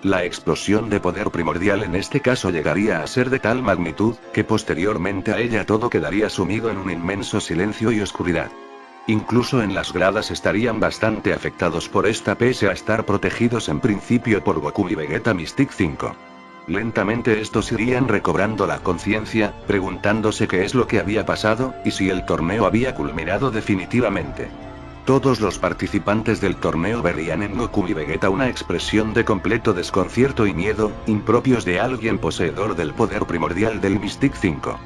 La explosión de poder primordial en este caso llegaría a ser de tal magnitud, que posteriormente a ella todo quedaría sumido en un inmenso silencio y oscuridad. Incluso en las gradas estarían bastante afectados por esta pese a estar protegidos en principio por Goku y Vegeta Mystic 5. Lentamente estos irían recobrando la conciencia, preguntándose qué es lo que había pasado, y si el torneo había culminado definitivamente. Todos los participantes del torneo verían en Goku y Vegeta una expresión de completo desconcierto y miedo, impropios de alguien poseedor del poder primordial del Mystic 5.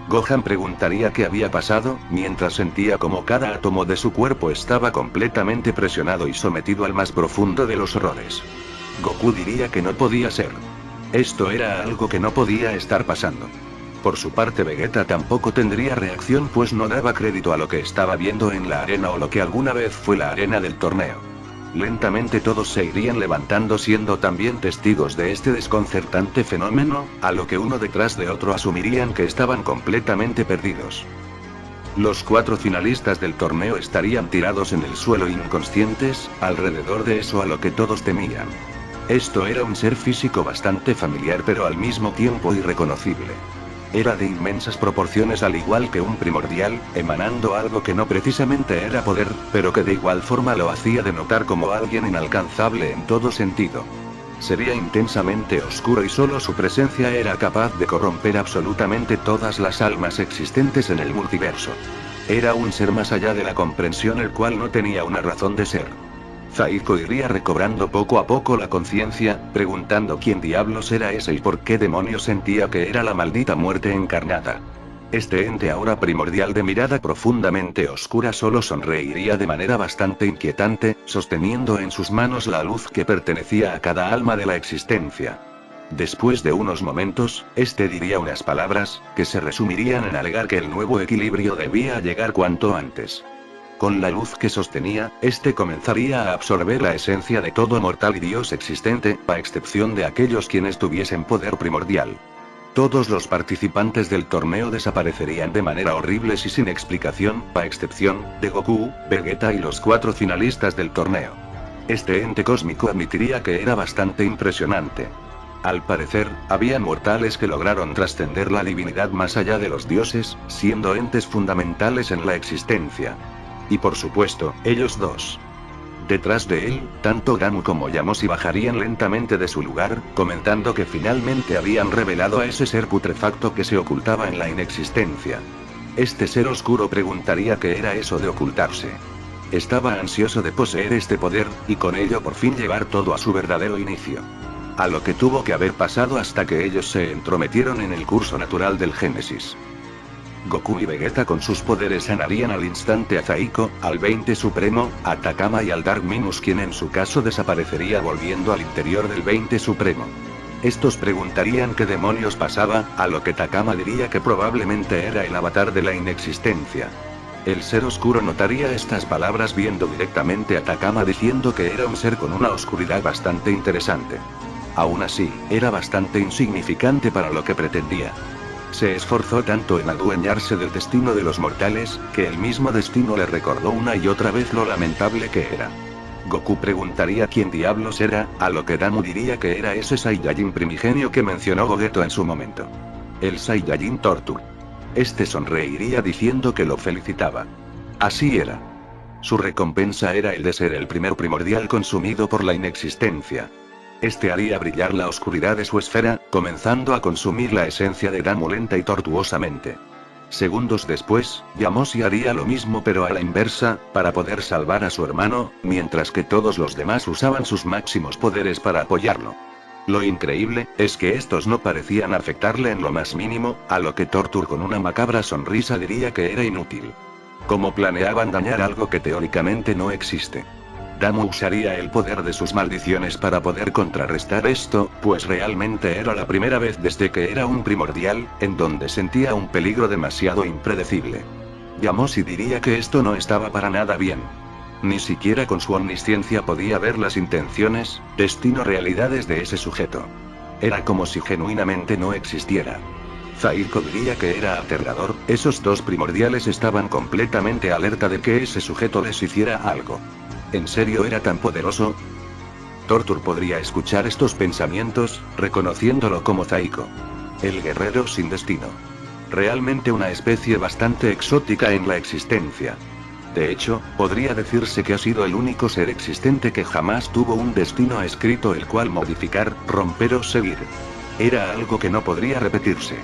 Gohan preguntaría qué había pasado, mientras sentía como cada átomo de su cuerpo estaba completamente presionado y sometido al más profundo de los horrores. Goku diría que no podía ser. Esto era algo que no podía estar pasando. Por su parte Vegeta tampoco tendría reacción pues no daba crédito a lo que estaba viendo en la arena o lo que alguna vez fue la arena del torneo. Lentamente todos se irían levantando siendo también testigos de este desconcertante fenómeno, a lo que uno detrás de otro asumirían que estaban completamente perdidos. Los 4 finalistas del torneo estarían tirados en el suelo inconscientes, alrededor de eso a lo que todos temían. Esto era un ser físico bastante familiar pero al mismo tiempo irreconocible. Era de inmensas proporciones al igual que un primordial, emanando algo que no precisamente era poder, pero que de igual forma lo hacía denotar como alguien inalcanzable en todo sentido. Sería intensamente oscuro y solo su presencia era capaz de corromper absolutamente todas las almas existentes en el multiverso. Era un ser más allá de la comprensión el cual no tenía una razón de ser. Zaiko iría recobrando poco a poco la conciencia, preguntando quién diablos era ese y por qué demonios sentía que era la maldita muerte encarnada. Este ente ahora primordial de mirada profundamente oscura solo sonreiría de manera bastante inquietante, sosteniendo en sus manos la luz que pertenecía a cada alma de la existencia. Después de unos momentos, este diría unas palabras, que se resumirían en alegar que el nuevo equilibrio debía llegar cuanto antes. Con la luz que sostenía, este comenzaría a absorber la esencia de todo mortal y dios existente, a excepción de aquellos quienes tuviesen poder primordial. Todos los participantes del torneo desaparecerían de manera horrible y sin explicación, a excepción de Goku, Vegeta y los 4 finalistas del torneo. Este ente cósmico admitiría que era bastante impresionante. Al parecer, había mortales que lograron trascender la divinidad más allá de los dioses, siendo entes fundamentales en la existencia. Y por supuesto, ellos dos. Detrás de él, tanto Gamu como Yamoshi bajarían lentamente de su lugar, comentando que finalmente habían revelado a ese ser putrefacto que se ocultaba en la inexistencia. Este ser oscuro preguntaría qué era eso de ocultarse. Estaba ansioso de poseer este poder, y con ello por fin llevar todo a su verdadero inicio. A lo que tuvo que haber pasado hasta que ellos se entrometieron en el curso natural del Génesis. Goku y Vegeta con sus poderes sanarían al instante a Zaiko, al 20 Supremo, a Takama y al Dark Minus quien en su caso desaparecería volviendo al interior del 20 Supremo. Estos preguntarían qué demonios pasaba, a lo que Takama diría que probablemente era el avatar de la inexistencia. El ser oscuro notaría estas palabras viendo directamente a Takama diciendo que era un ser con una oscuridad bastante interesante. Aún así, era bastante insignificante para lo que pretendía. Se esforzó tanto en adueñarse del destino de los mortales, que el mismo destino le recordó una y otra vez lo lamentable que era. Goku preguntaría quién diablos era, a lo que Damu diría que era ese Saiyajin primigenio que mencionó Gogeto en su momento. El Saiyajin Torture. Este sonreiría diciendo que lo felicitaba. Así era. Su recompensa era el de ser el primer primordial consumido por la inexistencia. Este haría brillar la oscuridad de su esfera, comenzando a consumir la esencia de Damu lenta y tortuosamente. Segundos después, Yamoshi haría lo mismo pero a la inversa, para poder salvar a su hermano, mientras que todos los demás usaban sus máximos poderes para apoyarlo. Lo increíble, es que estos no parecían afectarle en lo más mínimo, a lo que Torture con una macabra sonrisa diría que era inútil. Como planeaban dañar algo que teóricamente no existe. Damu usaría el poder de sus maldiciones para poder contrarrestar esto, pues realmente era la primera vez desde que era un primordial, en donde sentía un peligro demasiado impredecible. Yamoshi diría que esto no estaba para nada bien. Ni siquiera con su omnisciencia podía ver las intenciones, destino realidades de ese sujeto. Era como si genuinamente no existiera. Zaiko diría que era aterrador, esos 2 primordiales estaban completamente alerta de que ese sujeto les hiciera algo. ¿En serio era tan poderoso? Tortur podría escuchar estos pensamientos, reconociéndolo como Zaiko. El guerrero sin destino. Realmente una especie bastante exótica en la existencia. De hecho, podría decirse que ha sido el único ser existente que jamás tuvo un destino escrito el cual modificar, romper o seguir. Era algo que no podría repetirse.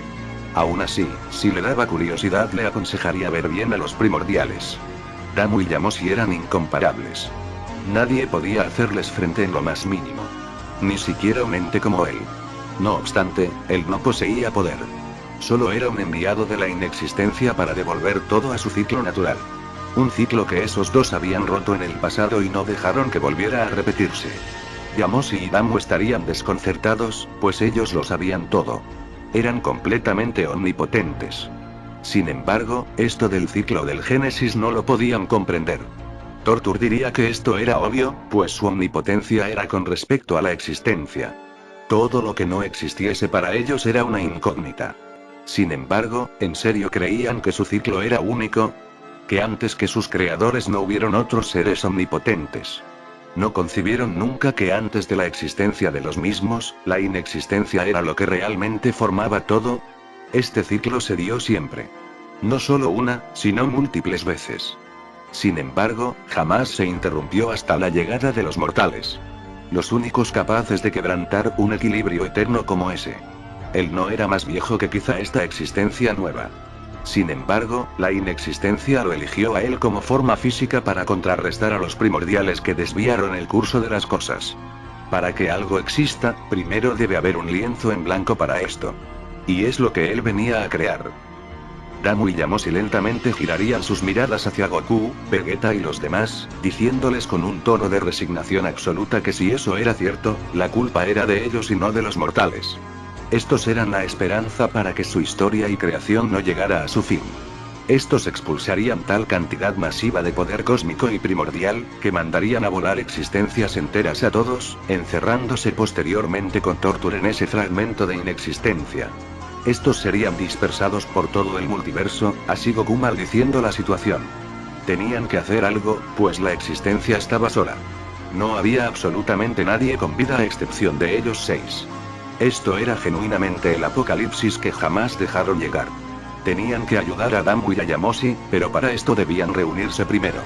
Aún así, si le daba curiosidad le aconsejaría ver bien a los primordiales. Damu y Yamoshi eran incomparables. Nadie podía hacerles frente en lo más mínimo. Ni siquiera un ente como él. No obstante, él no poseía poder. Solo era un enviado de la inexistencia para devolver todo a su ciclo natural. Un ciclo que esos dos habían roto en el pasado y no dejaron que volviera a repetirse. Yamoshi y Damu estarían desconcertados, pues ellos lo sabían todo. Eran completamente omnipotentes. Sin embargo, esto del ciclo del Génesis no lo podían comprender. Tortur diría que esto era obvio, pues su omnipotencia era con respecto a la existencia. Todo lo que no existiese para ellos era una incógnita. Sin embargo, ¿en serio creían que su ciclo era único? ¿Que antes que sus creadores no hubieron otros seres omnipotentes? ¿No concibieron nunca que antes de la existencia de los mismos, la inexistencia era lo que realmente formaba todo? Este ciclo se dio siempre. No solo una, sino múltiples veces. Sin embargo, jamás se interrumpió hasta la llegada de los mortales. Los únicos capaces de quebrantar un equilibrio eterno como ese. Él no era más viejo que quizá esta existencia nueva. Sin embargo, la inexistencia lo eligió a él como forma física para contrarrestar a los primordiales que desviaron el curso de las cosas. Para que algo exista, primero debe haber un lienzo en blanco para esto. Y es lo que él venía a crear. Damu y Yamoshi lentamente girarían sus miradas hacia Goku, Vegeta y los demás, diciéndoles con un tono de resignación absoluta que si eso era cierto, la culpa era de ellos y no de los mortales. Estos eran la esperanza para que su historia y creación no llegara a su fin. Estos expulsarían tal cantidad masiva de poder cósmico y primordial, que mandarían a volar existencias enteras a todos, encerrándose posteriormente con Tortur en ese fragmento de inexistencia. Estos serían dispersados por todo el multiverso, así Goku maldiciendo la situación. Tenían que hacer algo, pues la existencia estaba sola. No había absolutamente nadie con vida a excepción de ellos 6. Esto era genuinamente el apocalipsis que jamás dejaron llegar. Tenían que ayudar a Damu y a Yamoshi, pero para esto debían reunirse primero.